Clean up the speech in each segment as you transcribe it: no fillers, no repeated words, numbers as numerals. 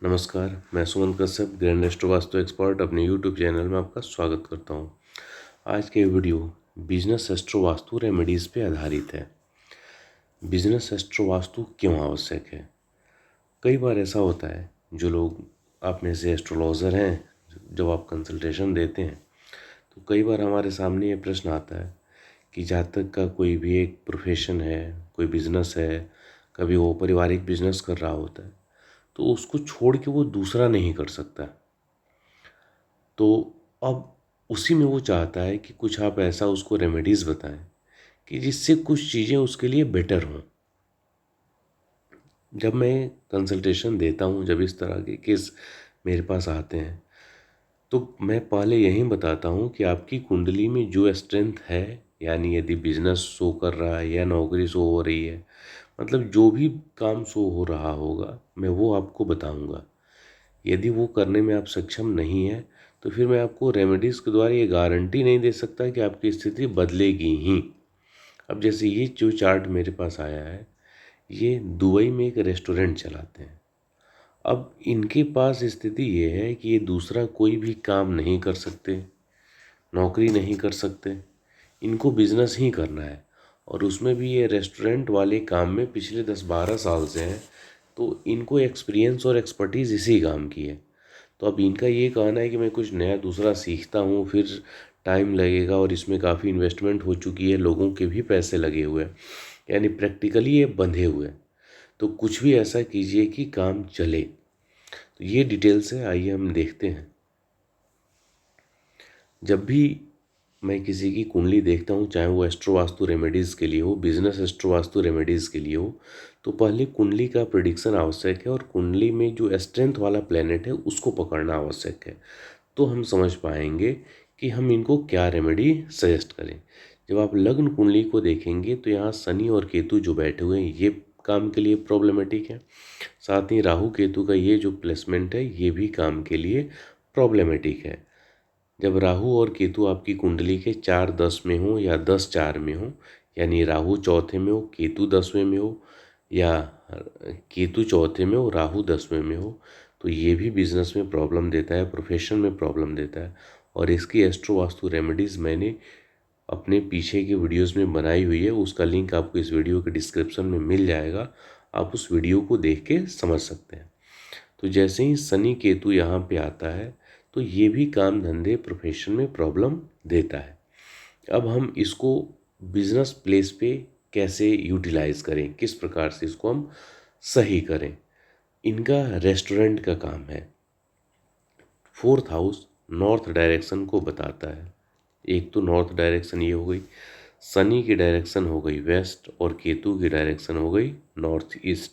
नमस्कार, मैं Suman Kashyap grand astro vastu expert अपने यूट्यूब चैनल में आपका स्वागत करता हूं। आज के video business astro vastu remedies पे आधारित है। बिजनेस एस्ट्रो वास्तु क्यों आवश्यक है? कई बार ऐसा होता है, जो लोग आप में से एस्ट्रोलॉजर हैं, जब आप कंसल्टेशन देते हैं तो कई बार हमारे सामने ये प्रश्न आता है कि जातक का कोई भी एक प्रोफेशन है, कोई बिजनेस है, कभी वो पारिवारिक बिजनेस कर रहा होता है तो उसको छोड़ के वो दूसरा नहीं कर सकता। तो अब उसी में वो चाहता है कि कुछ आप ऐसा उसको रेमेडीज़ बताएं कि जिससे कुछ चीज़ें उसके लिए बेटर हों। जब मैं कंसल्टेशन देता हूँ, जब इस तरह के केस मेरे पास आते हैं तो मैं पहले यही बताता हूँ कि आपकी कुंडली में जो स्ट्रेंथ है, यानी यदि बिजनेस शो कर रहा है या नौकरी शो हो रही है, मतलब जो भी काम शो हो रहा होगा मैं वो आपको बताऊँगा। यदि वो करने में आप सक्षम नहीं हैं तो फिर मैं आपको रेमेडीज़ के द्वारा ये गारंटी नहीं दे सकता कि आपकी स्थिति बदलेगी ही। अब जैसे ये जो चार्ट मेरे पास आया है, ये दुबई में एक रेस्टोरेंट चलाते हैं। अब इनके पास स्थिति ये है कि ये दूसरा कोई भी काम नहीं कर सकते, नौकरी नहीं कर सकते, इनको बिजनेस ही करना है। और उसमें भी ये रेस्टोरेंट वाले काम में पिछले 10-12 साल से हैं, तो इनको एक्सपीरियंस और एक्सपर्टीज़ इसी काम की है। तो अब इनका ये कहना है कि मैं कुछ नया दूसरा सीखता हूँ, फिर टाइम लगेगा और इसमें काफ़ी इन्वेस्टमेंट हो चुकी है, लोगों के भी पैसे लगे हुए हैं, यानी प्रैक्टिकली ये बंधे हुए हैं। तो कुछ भी ऐसा कीजिए कि काम चले। तो ये डिटेल्स है, आइए हम देखते हैं। जब भी मैं किसी की कुंडली देखता हूँ, चाहे वो एस्ट्रो वास्तु रेमेडीज़ के लिए हो, बिजनेस एस्ट्रो वास्तु रेमेडीज़ के लिए हो, तो पहले कुंडली का प्रिडिक्शन आवश्यक है और कुंडली में जो स्ट्रेंथ वाला प्लेनेट है उसको पकड़ना आवश्यक है। तो हम समझ पाएंगे कि हम इनको क्या रेमेडी सजेस्ट करें। जब आप लग्न कुंडली को देखेंगे तो यहाँ शनि और केतु जो बैठे हुए हैं ये काम के लिए प्रॉब्लमेटिक है। साथ ही राहु केतु का ये जो प्लेसमेंट है ये भी काम के लिए प्रॉब्लमेटिक है। जब राहु और केतु आपकी कुंडली के 4-10 में हो या 10-4 में हो, यानी राहु चौथे में हो केतु 10वें में हो, या केतु चौथे में हो राहु 10वें में हो, तो ये भी बिजनेस में प्रॉब्लम देता है, प्रोफेशन में प्रॉब्लम देता है। और इसकी एस्ट्रो वास्तु रेमेडीज़ मैंने अपने पीछे के वीडियोस में बनाई हुई है, उसका लिंक आपको इस वीडियो के डिस्क्रिप्शन में मिल जाएगा, आप उस वीडियो को देख के समझ सकते हैं। तो जैसे ही शनि केतु यहाँ पे आता है तो ये भी काम धंधे प्रोफेशन में प्रॉब्लम देता है। अब हम इसको बिजनेस प्लेस पे कैसे यूटिलाइज करें, किस प्रकार से इसको हम सही करें। इनका रेस्टोरेंट का काम है। फोर्थ हाउस नॉर्थ डायरेक्शन को बताता है। एक तो नॉर्थ डायरेक्शन ये हो गई, शनि की डायरेक्शन हो गई वेस्ट और केतु की डायरेक्शन हो गई नॉर्थ ईस्ट।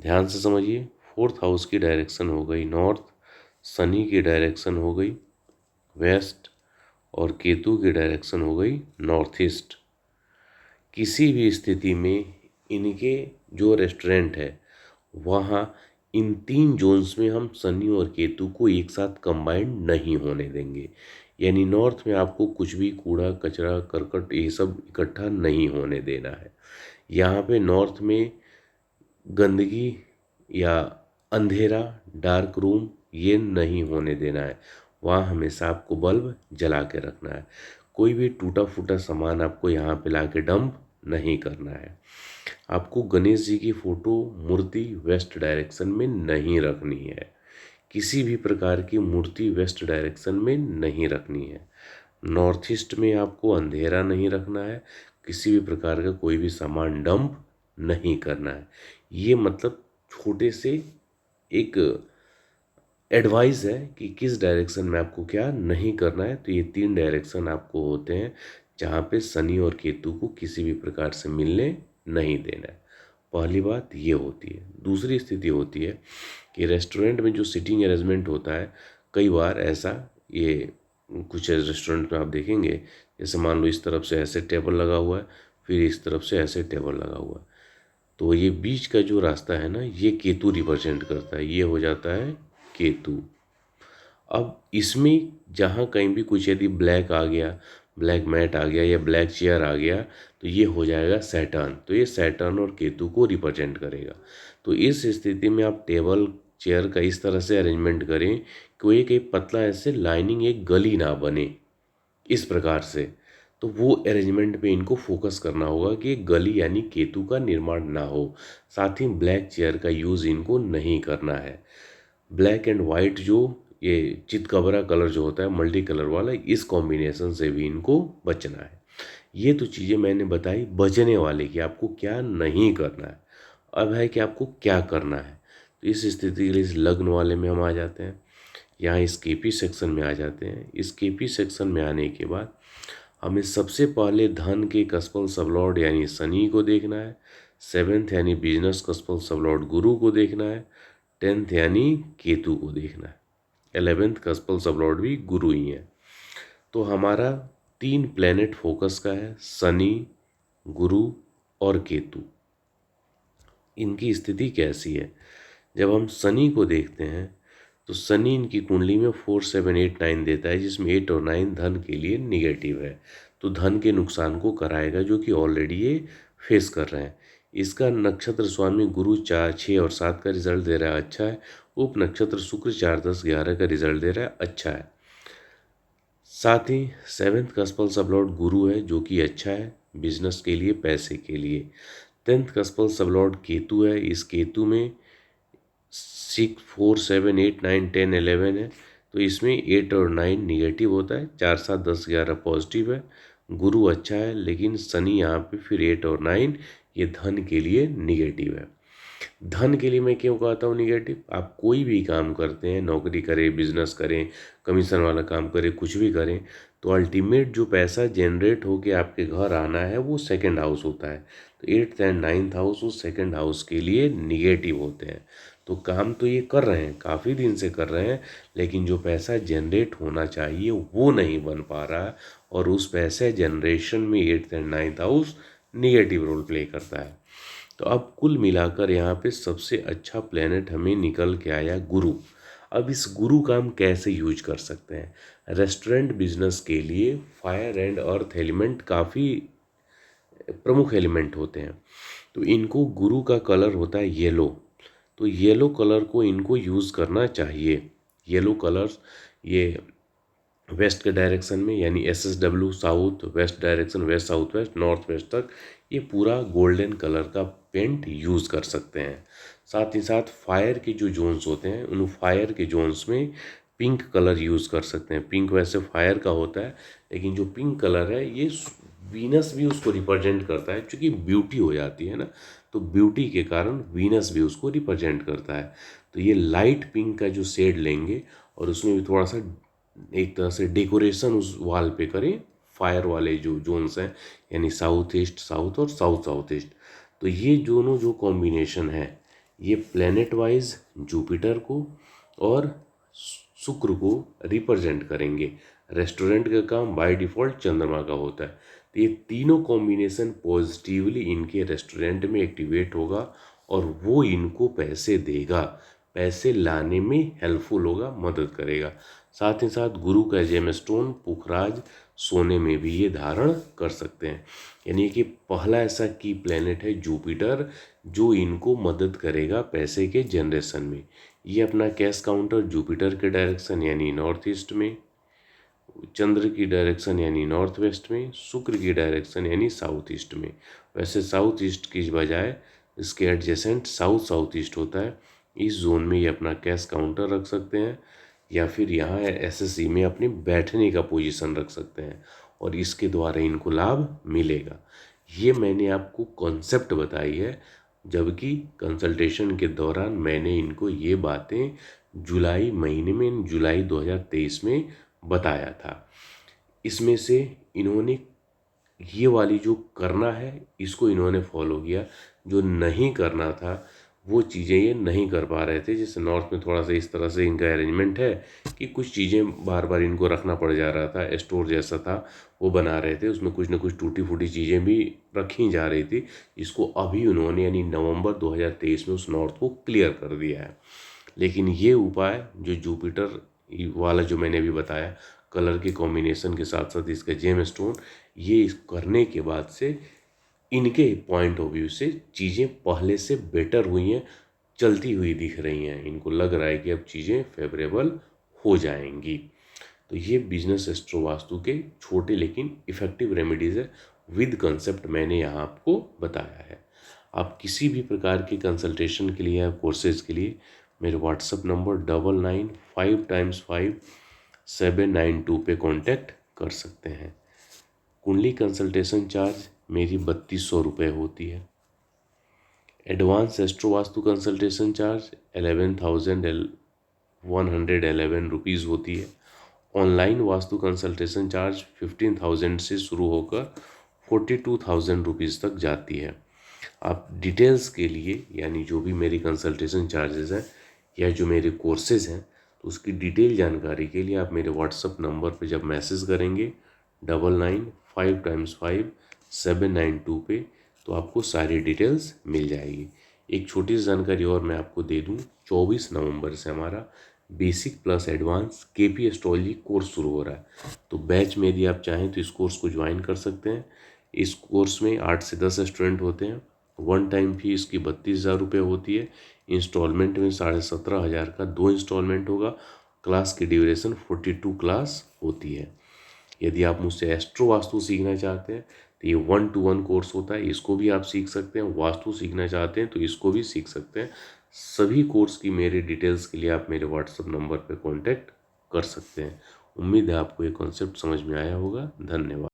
ध्यान से समझिए, फोर्थ हाउस की डायरेक्शन हो गई नॉर्थ, शनि की डायरेक्शन हो गई वेस्ट और केतु की डायरेक्शन हो गई नॉर्थ ईस्ट। किसी भी स्थिति में इनके जो रेस्टोरेंट है वहाँ इन 3 जोन्स में हम शनि और केतु को एक साथ कंबाइंड नहीं होने देंगे। यानी नॉर्थ में आपको कुछ भी कूड़ा कचरा करकट ये सब इकट्ठा नहीं होने देना है। यहाँ पे नॉर्थ में गंदगी या अंधेरा, डार्क रूम ये नहीं होने देना है। वहाँ हमेशा आपको बल्ब जला के रखना है। कोई भी टूटा फूटा सामान आपको यहाँ पे ला के डंप नहीं करना है। आपको गणेश जी की फोटो मूर्ति वेस्ट डायरेक्शन में नहीं रखनी है। किसी भी प्रकार की मूर्ति वेस्ट डायरेक्शन में नहीं रखनी है। नॉर्थ ईस्ट में आपको अंधेरा नहीं रखना है। किसी भी प्रकार का कोई भी सामान डंप नहीं करना है। ये मतलब छोटे से एक एडवाइस है कि किस डायरेक्शन में आपको क्या नहीं करना है। तो ये 3 डायरेक्शन आपको होते हैं जहाँ पे शनि और केतु को किसी भी प्रकार से मिलने नहीं देना है। पहली बात ये होती है। दूसरी स्थिति होती है कि रेस्टोरेंट में जो सीटिंग अरेंजमेंट होता है, कई बार ऐसा ये कुछ रेस्टोरेंट में आप देखेंगे, जैसे मान लो इस तरफ से ऐसे टेबल लगा हुआ है, फिर इस तरफ से ऐसे टेबल लगा हुआ है, तो ये बीच का जो रास्ता है ना ये केतु रिप्रेजेंट करता है, ये हो जाता है केतु। अब इसमें जहाँ कहीं भी कुछ यदि ब्लैक आ गया, ब्लैक मैट आ गया या ब्लैक चेयर आ गया तो ये हो जाएगा सैटर्न। तो ये सैटर्न और केतु को रिप्रेजेंट करेगा। तो इस स्थिति में आप टेबल चेयर का इस तरह से अरेंजमेंट करें कि वो एक पतला ऐसे लाइनिंग एक गली ना बने, इस प्रकार से। तो वो अरेंजमेंट पे इनको फोकस करना होगा कि एक गली यानी केतु का निर्माण ना हो। साथ ही ब्लैक चेयर का यूज़ इनको नहीं करना है। ब्लैक एंड वाइट जो ये चितकबरा कलर जो होता है मल्टी कलर वाला, इस कॉम्बिनेशन से भी इनको बचना है। ये तो चीज़ें मैंने बताई बचने वाले कि आपको क्या नहीं करना है। अब है कि आपको क्या करना है। तो इस स्थिति के लिए इस लग्न वाले में हम आ जाते हैं, यहाँ इस केपी सेक्शन में आ जाते हैं। इस केपी सेक्शन में आने के बाद हमें सबसे पहले धन के कस्पल सबलॉर्ड यानी शनि को देखना है, सेवेंथ यानी बिजनेस कस्पल सबलॉर्ड गुरु को देखना है, टेंथ यानी केतु को देखना है, 11th कस्पल सबलॉर्ड भी गुरु ही है। तो हमारा 3 प्लेनेट फोकस का है, शनि, गुरु और केतु। इनकी स्थिति कैसी है? जब हम शनि को देखते हैं तो शनि इनकी कुंडली में 4, 7, 8, 9 देता है, जिसमें 8 और 9 धन के लिए निगेटिव है। तो धन के नुकसान को कराएगा, जो कि ऑलरेडी ये फेस कर रहे हैं। इसका नक्षत्र स्वामी गुरु 4, 6 और 7 का रिजल्ट दे रहा है, अच्छा है। उप नक्षत्र शुक्र 4, 10, 11 का रिजल्ट दे रहा है, अच्छा है। साथ ही 7th कस्पल सबलॉर्ड गुरु है, जो कि अच्छा है बिजनेस के लिए, पैसे के लिए। 10th कस्पल सबलॉर्ड केतु है, इस केतु में 6, 4, 7, 8, 9, 10, 11 है। तो इसमें 8 और 9 निगेटिव होता है, 4, 7, 10, 11 पॉजिटिव है। गुरु अच्छा है, लेकिन शनि यहाँ पे फिर 8 और 9 ये धन के लिए निगेटिव है। धन के लिए मैं क्यों कहता हूँ निगेटिव? आप कोई भी काम करते हैं, नौकरी करें, बिजनेस करें, कमीशन वाला काम करें, कुछ भी करें, तो अल्टीमेट जो पैसा जनरेट होके आपके घर आना है वो सेकंड हाउस होता है। तो 8th एंड 9th हाउस उस सेकंड हाउस के लिए निगेटिव होते हैं। तो काम तो ये कर रहे हैं, काफ़ी दिन से कर रहे हैं, लेकिन जो पैसा जनरेट होना चाहिए वो नहीं बन पा रहा है, और उस पैसे जनरेशन में 8th and 9th house negative role play करता है। तो अब कुल मिलाकर यहाँ पे सबसे अच्छा प्लेनेट हमें निकल के आया गुरु। अब इस गुरु का हम कैसे यूज कर सकते हैं? रेस्टोरेंट बिजनेस के लिए फायर एंड अर्थ एलिमेंट काफ़ी प्रमुख एलिमेंट होते हैं। तो इनको गुरु का कलर होता है येलो। तो येलो कलर को इनको यूज़ करना चाहिए। येलो कलर्स ये वेस्ट के डायरेक्शन में यानी SSW south west direction, west south west north west तक ये पूरा गोल्डन कलर का पेंट यूज़ कर सकते हैं। साथ ही साथ फायर के जो जोन्स होते हैं उन फायर के जोन्स में पिंक कलर यूज़ कर सकते हैं। पिंक वैसे फायर का होता है, लेकिन जो पिंक कलर है ये वीनस भी उसको रिप्रेजेंट करता है, क्योंकि ब्यूटी हो जाती है ना, तो ब्यूटी के कारण वीनस भी उसको रिप्रेजेंट करता है। तो ये लाइट पिंक का जो शेड लेंगे और उसमें भी थोड़ा सा एक तरह से डेकोरेशन उस वॉल पे करें, फायर वाले जो जोन्स हैं यानी साउथ ईस्ट साउथ और साउथ साउथ ईस्ट। तो ये दोनों जो कॉम्बिनेशन है ये प्लेनेट वाइज जुपिटर को और शुक्र को रिप्रेजेंट करेंगे। रेस्टोरेंट का काम बाय डिफ़ॉल्ट चंद्रमा का होता है। तो ये तीनों कॉम्बिनेशन पॉजिटिवली इनके रेस्टोरेंट में एक्टिवेट होगा और वो इनको पैसे देगा, पैसे लाने में हेल्पफुल होगा, मदद करेगा। साथ ही साथ गुरु का जेम स्टोन पुखराज सोने में भी ये धारण कर सकते हैं। यानी कि पहला ऐसा की प्लेनेट है जुपिटर, जो इनको मदद करेगा पैसे के जनरेशन में। ये अपना कैश काउंटर जुपिटर के डायरेक्शन यानी नॉर्थ ईस्ट में, चंद्र की डायरेक्शन यानी नॉर्थ वेस्ट में, शुक्र की डायरेक्शन यानी साउथ ईस्ट में। वैसे साउथ ईस्ट की बजाय इसके एडजेसेंट साउथ साउथ ईस्ट होता है। इस जोन में ये अपना कैश काउंटर रख सकते हैं, या फिर यहाँ SSE में अपने बैठने का पोजीशन रख सकते हैं, और इसके द्वारा इनको लाभ मिलेगा। ये मैंने आपको कॉन्सेप्ट बताई है, जबकि कंसल्टेशन के दौरान मैंने इनको ये बातें जुलाई महीने में, जुलाई 2023 में बताया था। इसमें से इन्होंने ये वाली जो करना है इसको इन्होंने फॉलो किया, जो नहीं करना था वो चीज़ें ये नहीं कर पा रहे थे। जैसे नॉर्थ में थोड़ा सा इस तरह से इनका अरेंजमेंट है कि कुछ चीज़ें बार बार इनको रखना पड़ जा रहा था, स्टोर जैसा था वो बना रहे थे, उसमें कुछ ना कुछ टूटी फूटी चीज़ें भी रखी जा रही थी। इसको अभी उन्होंने यानी नवंबर 2023 में उस नॉर्थ को क्लियर कर दिया है। लेकिन ये उपाय जो जुपिटर वाला जो मैंने अभी बताया, कलर के कॉम्बिनेशन के साथ साथ इसका जेम स्टोन, ये करने के बाद से इनके पॉइंट ऑफ व्यू से चीज़ें पहले से बेटर हुई हैं। चलती हुई दिख रही हैं, इनको लग रहा है कि अब चीज़ें फेवरेबल हो जाएंगी। तो ये बिजनेस एस्ट्रो वास्तु के छोटे लेकिन इफ़ेक्टिव रेमेडीज़ है, विद कंसेप्ट मैंने यहाँ आपको बताया है। आप किसी भी प्रकार के कंसल्टेशन के लिए या कोर्सेज के लिए मेरे व्हाट्सएप नंबर 99555792 पे कांटेक्ट कर सकते हैं। कुंडली कंसल्टेशन चार्ज मेरी 3200 रुपये होती है। Advance astro vastu consultation charge 11,111 rupees होती है। ऑनलाइन वास्तु कंसल्टेशन चार्ज 15,000 से शुरू होकर 42,000 रुपीज़ तक जाती है। आप डिटेल्स के लिए, यानी जो भी मेरी कंसल्टेशन चार्जेस हैं या जो मेरे कोर्सेज हैं, तो उसकी डिटेल जानकारी के लिए आप मेरे व्हाट्सएप नंबर पे जब मैसेज करेंगे 99555792 पे, तो आपको सारी डिटेल्स मिल जाएगी। एक छोटी सी जानकारी और मैं आपको दे दूं, 24 नवंबर से हमारा basic plus advance KP astrology course शुरू हो रहा है। तो बैच में यदि आप चाहें तो इस कोर्स को ज्वाइन कर सकते हैं। इस कोर्स में 8 से 10 स्टूडेंट होते हैं। वन टाइम फी इसकी 32,000 रुपये होती है। इंस्टॉलमेंट में 17,500 का 2 इंस्टॉलमेंट होगा। क्लास की ड्यूरेशन 42 क्लास होती है। यदि आप मुझसे एस्ट्रो वास्तु सीखना चाहते हैं तो ये 1-to-1 कोर्स होता है, इसको भी आप सीख सकते हैं। वास्तु सीखना चाहते हैं तो इसको भी सीख सकते हैं। सभी कोर्स की मेरे डिटेल्स के लिए आप मेरे व्हाट्सएप नंबर पर कांटेक्ट कर सकते हैं। उम्मीद है आपको ये कॉन्सेप्ट समझ में आया होगा। धन्यवाद।